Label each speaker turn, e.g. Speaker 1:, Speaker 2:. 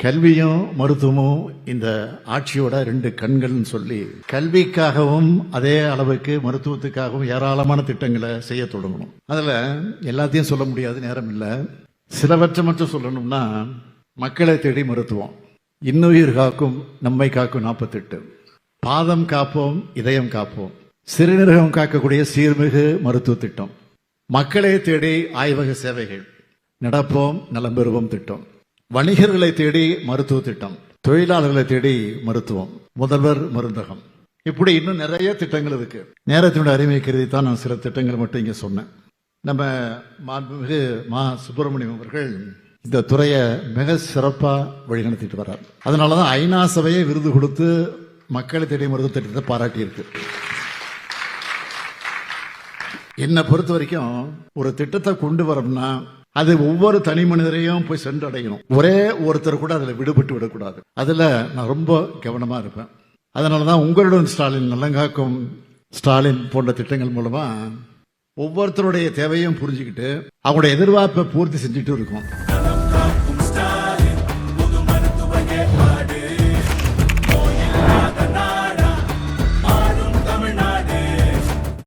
Speaker 1: கல்வியும் மருத்துவமும் இந்த ஆட்சியோட ரெண்டு கண்கள்னு சொல்லி கல்விக்காகவும் அதே அளவுக்கு மருத்துவத்துக்காகவும் ஏராளமான திட்டங்களை செய்ய தொடங்கணும். அதுல எல்லாத்தையும் சொல்ல முடியாது, நேரம் இல்லை. சிலவற்றை மட்டும் சொல்லணும்னா, மக்களை தேடி மருத்துவம், இன்னுயிர் காக்கும் நம்மை காக்கும் 48, பாதம் காப்போம் இதயம் காப்போம், சிறுநீரகம் காக்கக்கூடிய சீர்மிகு மருத்துவ திட்டம், மக்களை தேடி ஆய்வக சேவைகள், நடப்போம் நலம் பெறுவோம் திட்டம், வணிகர்களை தேடி மருத்துவ திட்டம், தொழிலாளர்களை தேடி மருத்துவம், முதல்வர் மருந்தகம், இப்படி இன்னும் நிறைய திட்டங்கள் இருக்கு. நேரத்தினுடைய அருமை கருதி தான் நான் சில திட்டங்கள் மட்டும் இங்க சொன்னேன். நம்ம மாண்புமிகு மா சுப்பிரமணியம் அவர்கள் இந்த துறையை மிக சிறப்பா வழிநடத்திட்டு வர்றார். அதனாலதான் ஐநா சபையை விருது கொடுத்து மக்களை தேடி மருத்துவ திட்டத்தை பாராட்டி இருக்கு. என்னை பொறுத்த வரைக்கும் ஒரு திட்டத்தை கொண்டு வரோம்னா அது ஒவ்வொரு தனி மனிதரையும் போய் சென்றடையணும். ஒரே ஒருத்தர் கூட அதுல விடுபட்டு விடக்கூடாது. அதுல நான் ரொம்ப கவனமா இருப்பேன். அதனாலதான் உங்களுடன் ஸ்டாலின், நலங்காக்கும் ஸ்டாலின் போன்ற திட்டங்கள் மூலமா ஒவ்வொருத்தருடைய தேவையும் புரிஞ்சுக்கிட்டு அவங்களுடைய எதிர்பார்ப்பை பூர்த்தி செஞ்சுட்டு இருக்கோம்.